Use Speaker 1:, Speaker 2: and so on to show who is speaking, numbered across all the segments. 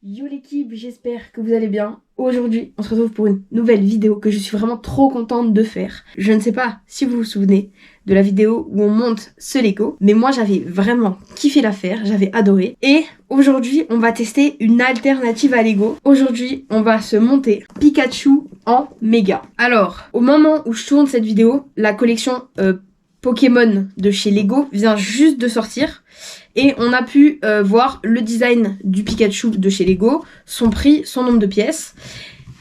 Speaker 1: Yo l'équipe, j'espère que vous allez bien. Aujourd'hui, on se retrouve pour une nouvelle vidéo que je suis vraiment trop contente de faire. Je ne sais pas si vous vous souvenez de la vidéo où on monte ce Lego, mais moi j'avais vraiment kiffé la faire, j'avais adoré. Et aujourd'hui, on va tester une alternative à Lego. Aujourd'hui, on va se monter Pikachu en méga. Alors, au moment où je tourne cette vidéo, la collection Pokémon de chez Lego vient juste de sortir. Et on a pu voir le design du Pikachu de chez Lego, son prix, son nombre de pièces.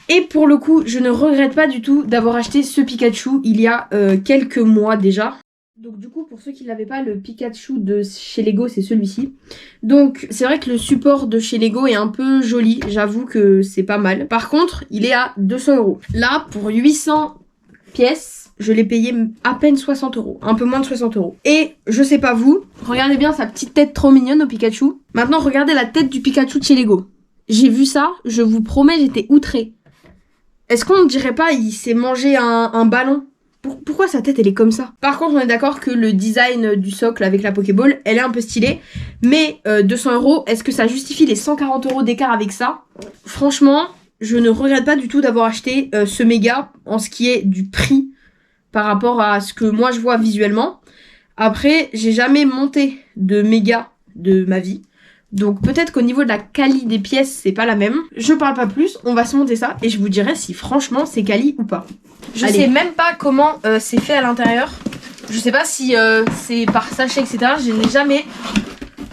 Speaker 1: Et pour le coup, je ne regrette pas du tout d'avoir acheté ce Pikachu il y a quelques mois déjà. Donc du coup, pour ceux qui ne l'avaient pas, le Pikachu de chez Lego, c'est celui-ci. Donc c'est vrai que le support de chez Lego est un peu joli, j'avoue que c'est pas mal. Par contre, il est à 200 €. Là, pour 800 pièces, je l'ai payé à peine 60 €, un peu moins de 60 €. Et je sais pas vous, regardez bien sa petite tête trop mignonne au Pikachu. Maintenant, regardez la tête du Pikachu de chez Lego. J'ai vu ça, je vous promets, j'étais outrée. Est-ce qu'on dirait pas il s'est mangé un ballon? Pourquoi sa tête elle est comme ça? Par contre, on est d'accord que le design du socle avec la Pokéball, elle est un peu stylée. Mais 200 €, est-ce que ça justifie les 140 € d'écart avec ça? Franchement, je ne regrette pas du tout d'avoir acheté ce méga en ce qui est du prix par rapport à ce que moi je vois visuellement. Après, j'ai jamais monté de méga de ma vie. Donc peut-être qu'au niveau de la quali des pièces, c'est pas la même. Je parle pas plus, on va se monter ça et je vous dirai si franchement c'est quali ou pas. Je sais même pas comment c'est fait à l'intérieur. Je sais pas si c'est par sachet, etc. Je n'ai jamais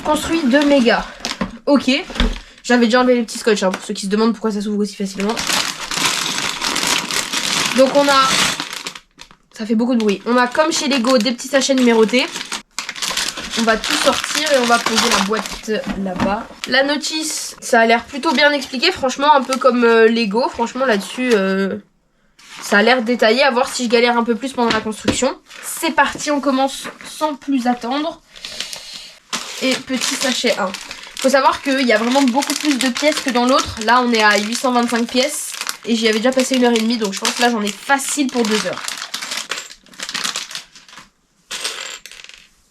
Speaker 1: construit de méga. Ok, j'avais déjà enlevé les petits scotch, hein, pour ceux qui se demandent pourquoi ça s'ouvre aussi facilement. Donc on a... Ça fait beaucoup de bruit. On a comme chez Lego des petits sachets numérotés. On va tout sortir et on va poser la boîte là-bas. La notice, ça a l'air plutôt bien expliqué. Franchement, un peu comme Lego. Franchement, là-dessus, ça a l'air détaillé. À voir si je galère un peu plus pendant la construction. C'est parti, on commence sans plus attendre. Et petit sachet 1. Faut savoir qu'il y a vraiment beaucoup plus de pièces que dans l'autre. Là, on est à 825 pièces. Et j'y avais déjà passé 1h30. Donc je pense que là, j'en ai facile pour 2 heures.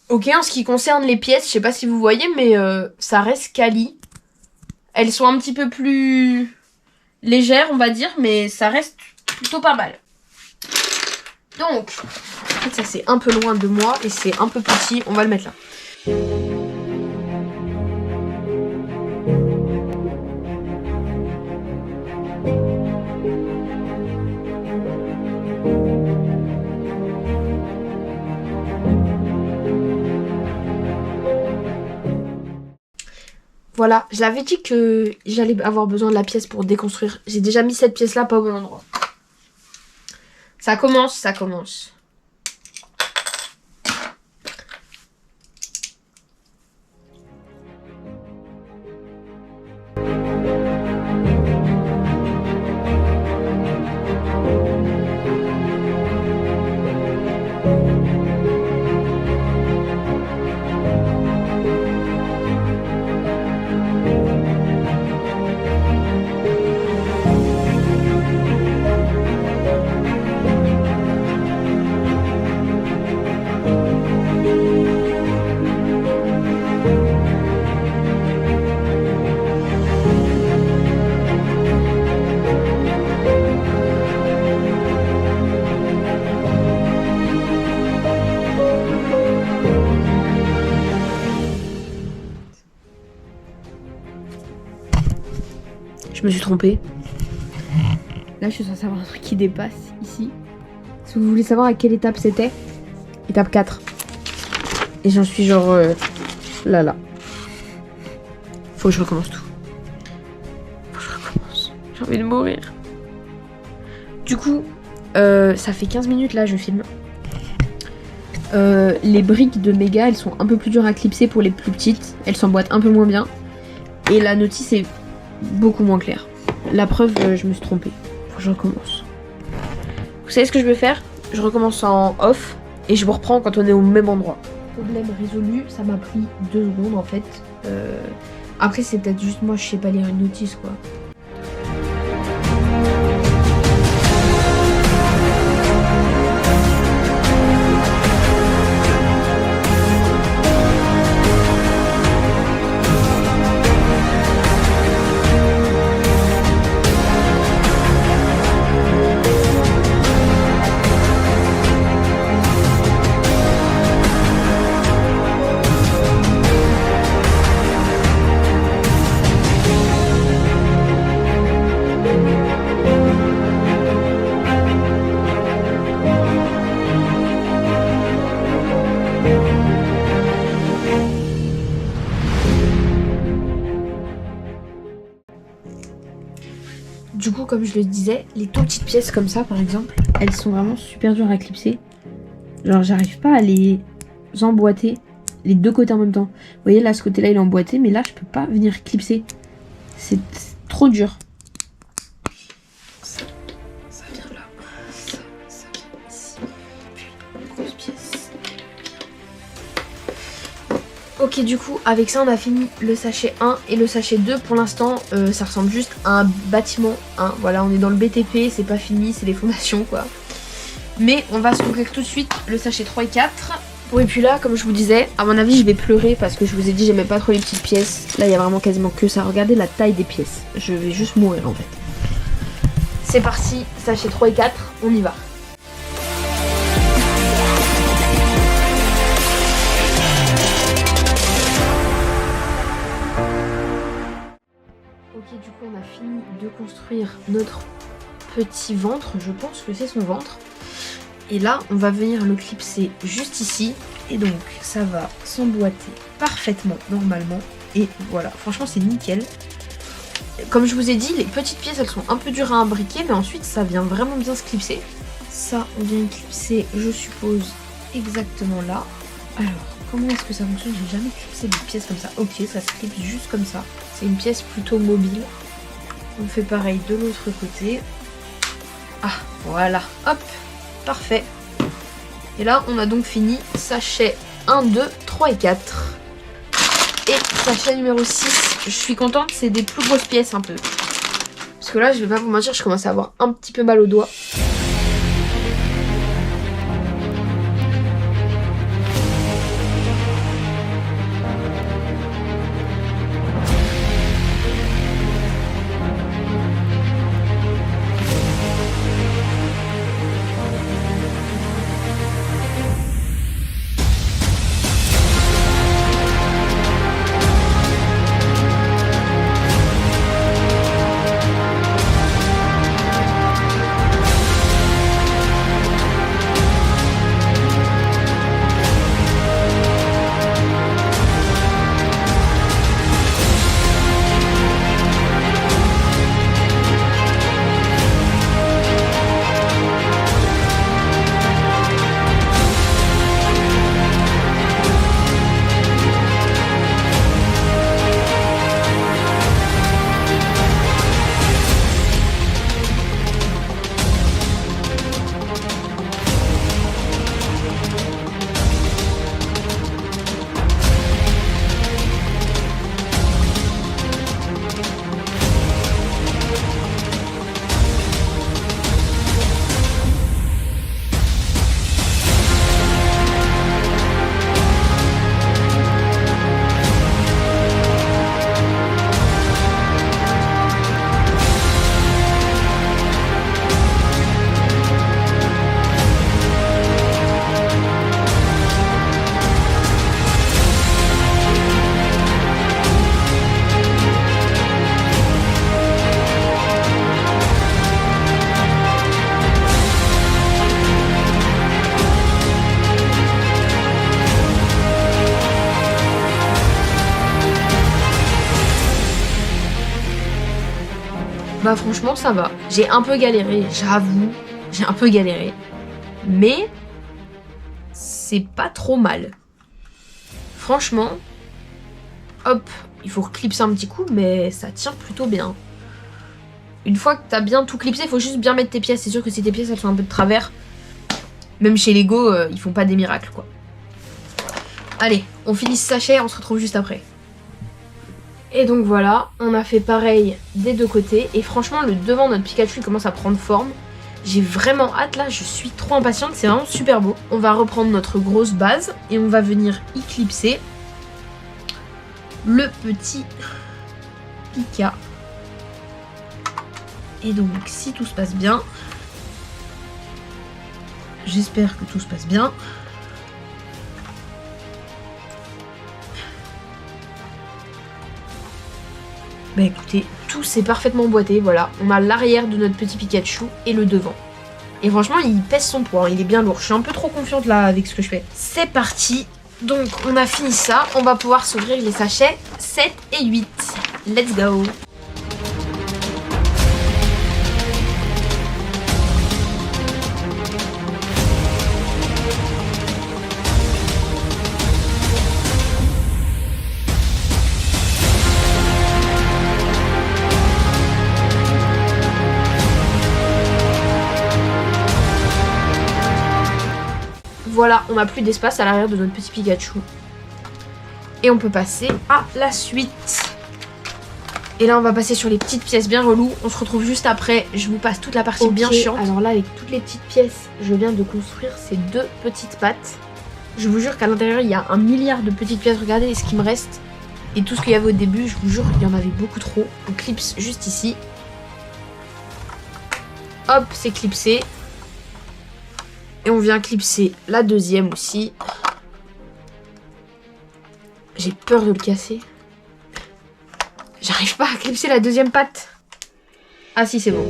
Speaker 1: Ok, en ce qui concerne les pièces, je sais pas si vous voyez, mais ça reste quali. Elles sont un petit peu plus légères, on va dire, mais ça reste plutôt pas mal. Donc, en fait, ça c'est un peu loin de moi et c'est un peu petit, on va le mettre là. Voilà, je l'avais dit que j'allais avoir besoin de la pièce pour déconstruire. J'ai déjà mis cette pièce là pas au bon endroit. Ça commence, ça commence. Je me suis trompée. Là, je suis censée avoir un truc qui dépasse ici. Si vous voulez savoir à quelle étape c'était, étape 4. Et j'en suis genre là. Faut que je recommence tout. Faut que je recommence. J'ai envie de mourir. Du coup, ça fait 15 minutes là, je filme. Les briques de méga, elles sont un peu plus dures à clipser pour les plus petites. Elles s'emboîtent un peu moins bien. Et la notice est beaucoup moins clair. La preuve, je me suis trompée. Faut que je recommence. Vous savez ce que je vais faire? Je recommence en off et je vous reprends quand on est au même endroit. Problème résolu, ça m'a pris 2 secondes en fait. Après c'est peut-être juste moi, je sais pas lire une notice quoi. Du coup, comme je le disais, les tout petites pièces comme ça, par exemple, elles sont vraiment super dures à clipser. Genre, j'arrive pas à les emboîter les deux côtés en même temps. Vous voyez, là, ce côté-là, il est emboîté, mais là, je peux pas venir clipser. C'est trop dur. Ça vient là. Ça vient ici. Puis, une grosse pièce. Ok, du coup, avec ça, on a fini le sachet 1 et le sachet 2. Pour l'instant, ça ressemble juste à un bâtiment 1. Voilà, on est dans le BTP, c'est pas fini, c'est les fondations, quoi. Mais on va s'ouvrir tout de suite le sachet 3 et 4. Bon, et puis là, comme je vous disais, à mon avis, je vais pleurer parce que je vous ai dit, j'aimais pas trop les petites pièces. Là, il y a vraiment quasiment que ça. Regardez la taille des pièces. Je vais juste mourir, en fait. C'est parti, sachet 3 et 4, on y va. Ok, du coup, on a fini de construire notre petit ventre. Je pense que c'est son ventre. Et là, on va venir le clipser juste ici. Et donc, ça va s'emboîter parfaitement, normalement. Et voilà, franchement, c'est nickel. Comme je vous ai dit, les petites pièces, elles sont un peu dures à imbriquer. Mais ensuite, ça vient vraiment bien se clipser. Ça, on vient clipser, je suppose, exactement là. Alors, comment est-ce que ça fonctionne? J'ai jamais clipsé des pièces comme ça. Ok, ça se clipse juste comme ça. C'est une pièce plutôt mobile. On fait pareil de l'autre côté. Ah, voilà, hop. Parfait. Et là, on a donc fini sachet 1, 2, 3 et 4. Et sachet numéro 6. Je suis contente, c'est des plus grosses pièces un peu. Parce que là, je vais pas vous mentir, je commence à avoir un petit peu mal aux doigts. Bah franchement ça va. J'ai un peu galéré, j'avoue. J'ai un peu galéré. Mais c'est pas trop mal. Franchement, hop, il faut reclipser un petit coup, mais ça tient plutôt bien. Une fois que t'as bien tout clipsé, il faut juste bien mettre tes pièces. C'est sûr que si tes pièces elles sont un peu de travers, même chez Lego, ils font pas des miracles quoi. Allez, on finit ce sachet, on se retrouve juste après. Et donc voilà, on a fait pareil des deux côtés. Et franchement, le devant de notre Pikachu il commence à prendre forme. J'ai vraiment hâte là, je suis trop impatiente, c'est vraiment super beau. On va reprendre notre grosse base et on va venir y clipser le petit Pika. Et donc, si tout se passe bien, j'espère que tout se passe bien. Bah écoutez, tout s'est parfaitement emboîté, voilà. On a l'arrière de notre petit Pikachu et le devant. Et franchement, il pèse son poids, il est bien lourd. Je suis un peu trop confiante là avec ce que je fais. C'est parti. Donc, on a fini ça. On va pouvoir s'ouvrir les sachets 7 et 8. Let's go. voilà, on n'a plus d'espace à l'arrière de notre petit Pikachu. Et on peut passer à la suite. Et là on va passer sur les petites pièces bien reloues. On se retrouve juste après, je vous passe toute la partie bien chiante. Alors là avec toutes les petites pièces, je viens de construire ces 2 petites pattes. Je vous jure qu'à l'intérieur il y a 1 milliard de petites pièces. Regardez ce qui me reste. Et tout ce qu'il y avait au début, je vous jure il y en avait beaucoup trop. On clipse juste ici. Hop, c'est clipsé. Et on vient clipser la deuxième aussi. J'ai peur de le casser. J'arrive pas à clipser la deuxième patte. Ah si, c'est bon.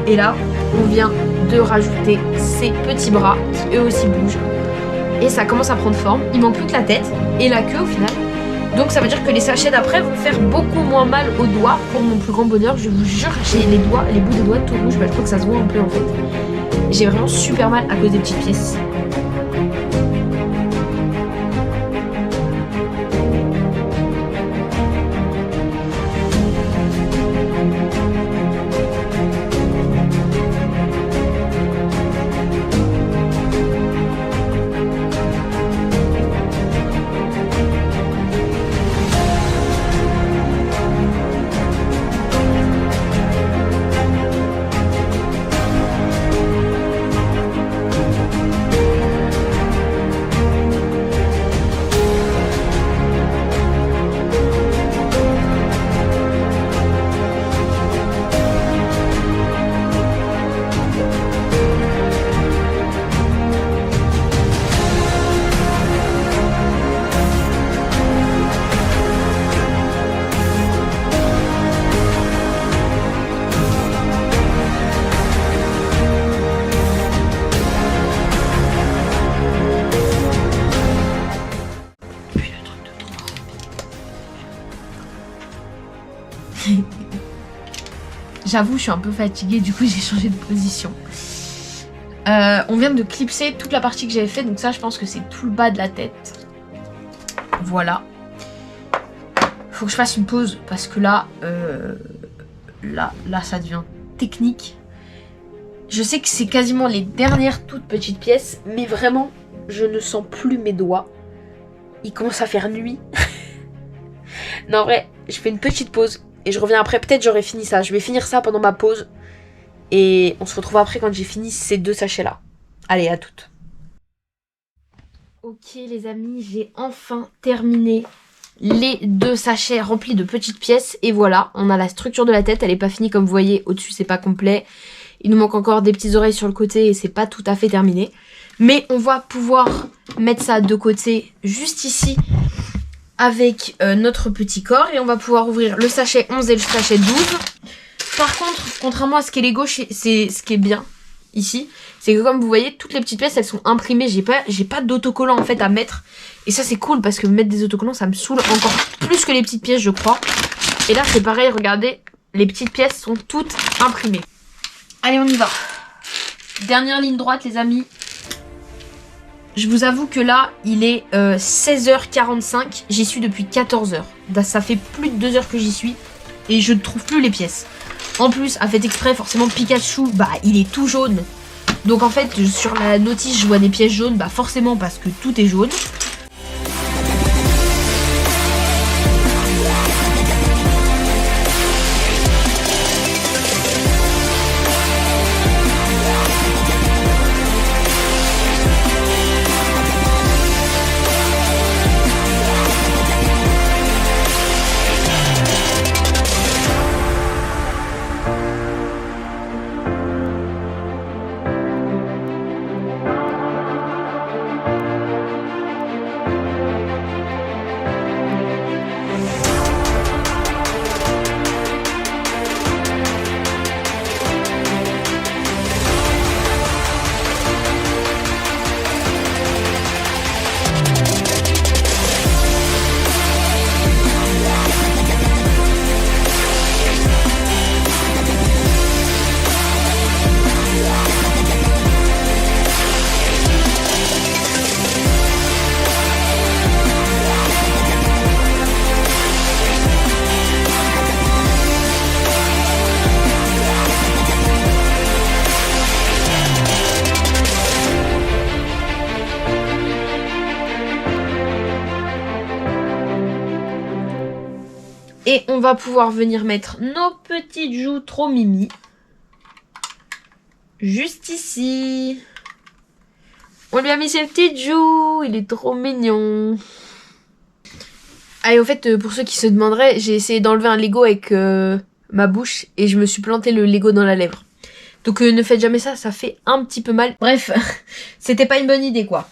Speaker 1: Et là, on vient de rajouter ces petits bras qui eux aussi bougent. Et ça commence à prendre forme. Il manque plus que la tête et la queue au final. Donc ça veut dire que les sachets d'après vont faire beaucoup moins mal aux doigts. Pour mon plus grand bonheur, je vous jure, j'ai les doigts, les bouts des doigts tout rouges. Bah, je crois que ça se voit un peu en fait. J'ai vraiment super mal à cause des petites pièces. J'avoue, je suis un peu fatiguée, du coup j'ai changé de position. On vient de clipser toute la partie que j'avais fait, donc ça je pense que c'est tout le bas de la tête. Voilà. Faut que je fasse une pause parce que là, là ça devient technique. Je sais que c'est quasiment les dernières toutes petites pièces, mais vraiment, je ne sens plus mes doigts. Il commence à faire nuit. Non, en vrai, je fais une petite pause et je reviens après. Peut-être j'aurai fini ça. Je vais finir ça pendant ma pause. Et on se retrouve après quand j'ai fini ces 2 sachets-là. Allez, à toutes. Ok les amis, j'ai enfin terminé les 2 sachets remplis de petites pièces. Et voilà, on a la structure de la tête. Elle n'est pas finie comme vous voyez. Au-dessus, c'est pas complet. Il nous manque encore des petites oreilles sur le côté et c'est pas tout à fait terminé. Mais on va pouvoir mettre ça de côté juste ici avec notre petit corps. Et on va pouvoir ouvrir le sachet 11 et le sachet 12. Par contre, contrairement à ce qu'est les gauches, c'est ce qui est bien ici. C'est que comme vous voyez, toutes les petites pièces, elles sont imprimées. J'ai pas d'autocollant en fait à mettre. Et ça c'est cool parce que mettre des autocollants, ça me saoule encore plus que les petites pièces je crois. Et là c'est pareil, regardez, les petites pièces sont toutes imprimées. Allez, on y va. Dernière ligne droite les amis. Je vous avoue que là, il est 16h45. J'y suis depuis 14h. Ça fait plus de 2 heures que j'y suis. Et je ne trouve plus les pièces. En plus, à fait exprès, forcément, Pikachu, bah, il est tout jaune. Donc en fait, sur la notice, je vois des pièces jaunes. Bah forcément, parce que tout est jaune.
Speaker 2: Et on va pouvoir venir mettre nos petites joues trop mimi. Juste ici. On lui a mis ses petites joues. Il est trop mignon. Allez, au fait, pour ceux qui se demanderaient, j'ai essayé d'enlever un Lego avec ma bouche. Et je me suis planté le Lego dans la lèvre. Donc ne faites jamais ça, ça fait un petit peu mal. Bref, c'était pas une bonne idée quoi.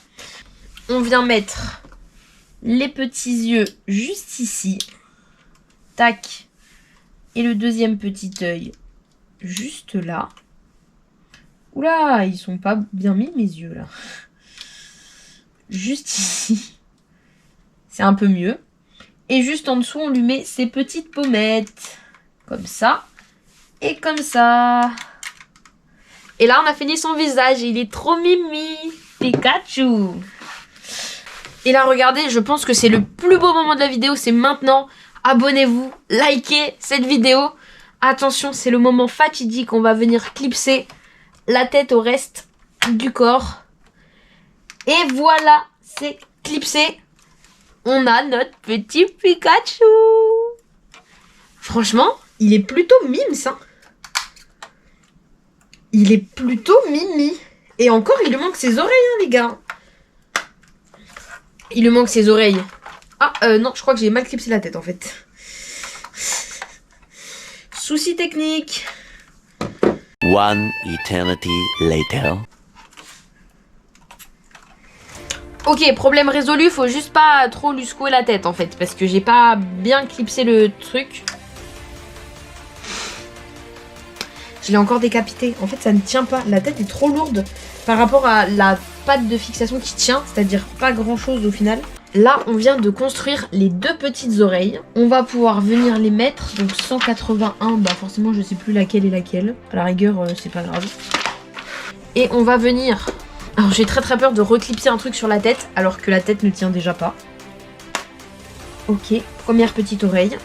Speaker 2: On vient mettre les petits yeux juste ici. Tac. Et le deuxième petit œil juste là. Oula, ils sont pas bien mis mes yeux là. Juste ici. C'est un peu mieux. Et juste en dessous, on lui met ses petites pommettes. Comme ça. Et comme ça. Et là, on a fini son visage. Il est trop mimi. Pikachu. Et là, regardez, je pense que c'est le plus beau moment de la vidéo. C'est maintenant. Abonnez-vous. Likez cette vidéo. Attention, c'est le moment fatidique. On va venir clipser la tête au reste du corps. Et voilà, c'est clipsé. On a notre petit Pikachu. Franchement, il est plutôt mimes, hein. Il est plutôt mimi. Et encore, il lui manque ses oreilles, hein, les gars. Il lui manque ses oreilles. Ah, non, je crois que j'ai mal clipsé la tête, en fait. Souci technique.
Speaker 3: One eternity later.
Speaker 2: Ok, problème résolu, faut juste pas trop lui secouer la tête, en fait. Parce que j'ai pas bien clipsé le truc. Je l'ai encore décapité. En fait, ça ne tient pas. La tête est trop lourde par rapport à la patte de fixation qui tient. C'est-à-dire pas grand-chose au final. Là, on vient de construire les deux petites oreilles. On va pouvoir venir les mettre. Donc 181, bah forcément, je sais plus laquelle est laquelle. À la rigueur, c'est pas grave. Et on va venir... Alors, j'ai très très peur de reclipser un truc sur la tête, alors que la tête ne tient déjà pas. Ok, première petite oreille.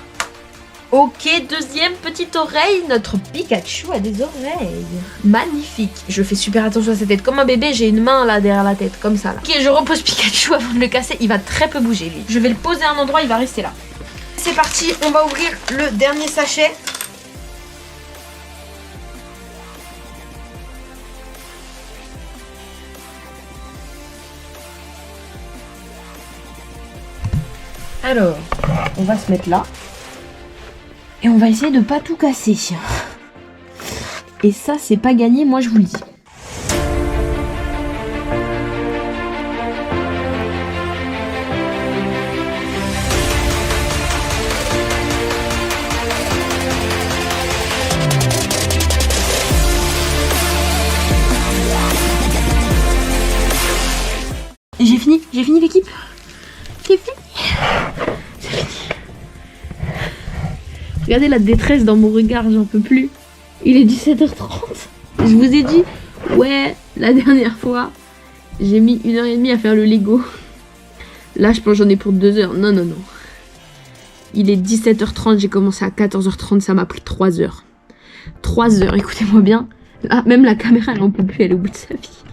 Speaker 2: Ok, deuxième petite oreille. Notre Pikachu a des oreilles. Magnifique. Je fais super attention à sa tête. Comme un bébé, j'ai une main là derrière la tête, comme ça là. Ok, je repose Pikachu avant de le casser. Il va très peu bouger lui. Je vais le poser à un endroit, il va rester là. C'est parti, on va ouvrir le dernier sachet. Alors, on va se mettre là. Et on va essayer de pas tout casser. Et ça, c'est pas gagné, moi je vous le dis. J'ai fini l'équipe. C'est fini. Regardez la détresse dans mon regard, j'en peux plus. Il est 17h30. Je vous ai dit, ouais, la dernière fois, j'ai mis 1h30 à faire le Lego. Là, je pense que j'en ai pour 2 heures. Non, non, non. Il est 17h30, j'ai commencé à 14h30, ça m'a pris 3 heures. 3 heures, écoutez-moi bien. Ah, même la caméra, elle en peut plus, elle est au bout de sa vie.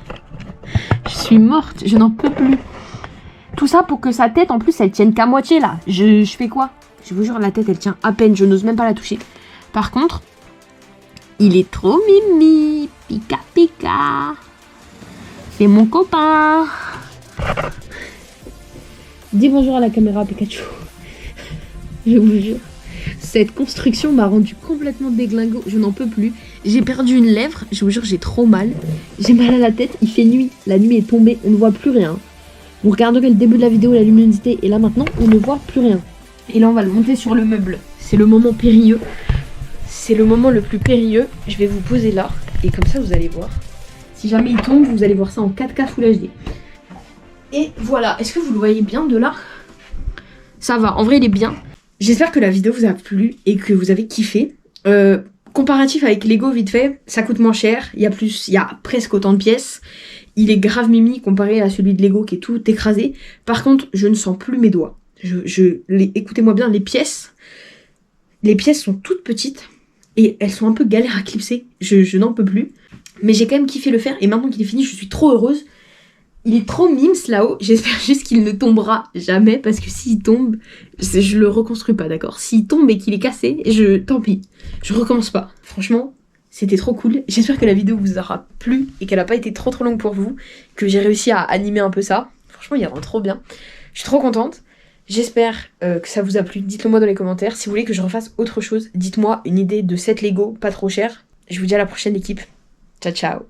Speaker 2: Je suis morte, je n'en peux plus. Tout ça pour que sa tête, en plus, elle tienne qu'à moitié, là. Je fais quoi? Je vous jure, la tête, elle tient à peine. Je n'ose même pas la toucher. Par contre, il est trop mimi. Pika pika. C'est mon copain. Dis bonjour à la caméra, Pikachu. Je vous jure. Cette construction m'a rendu complètement déglingo. Je n'en peux plus. J'ai perdu une lèvre. Je vous jure, j'ai trop mal. J'ai mal à la tête. Il fait nuit. La nuit est tombée. On ne voit plus rien. Vous regarderez le début de la vidéo, la luminosité. Et là, maintenant, on ne voit plus rien. Et là, on va le monter sur le meuble. C'est le moment périlleux. C'est le moment le plus périlleux. Je vais vous poser là. Et comme ça, vous allez voir. Si jamais il tombe, vous allez voir ça en 4K Full HD. Et voilà. Est-ce que vous le voyez bien de là? Ça va. En vrai, il est bien. J'espère que la vidéo vous a plu et que vous avez kiffé. Comparatif avec Lego, vite fait, ça coûte moins cher. Il y a presque autant de pièces. Il est grave mimi comparé à celui de Lego qui est tout écrasé. Par contre, je ne sens plus mes doigts. Écoutez-moi bien, les pièces sont toutes petites et elles sont un peu galères à clipser. Je n'en peux plus. Mais j'ai quand même kiffé le faire et maintenant qu'il est fini, je suis trop heureuse. Il est trop mimes là-haut, j'espère juste qu'il ne tombera jamais, parce que s'il tombe, je le reconstruis pas, d'accord? S'il tombe et qu'il est cassé, tant pis, je recommence pas. Franchement, c'était trop cool. J'espère que la vidéo vous aura plu et qu'elle a pas été trop longue pour vous, que j'ai réussi à animer un peu ça. Franchement, il rend trop bien. Je suis trop contente. J'espère que ça vous a plu. Dites-le moi dans les commentaires. Si vous voulez que je refasse autre chose, dites-moi une idée de set Lego pas trop cher. Je vous dis à la prochaine l'équipe. Ciao ciao.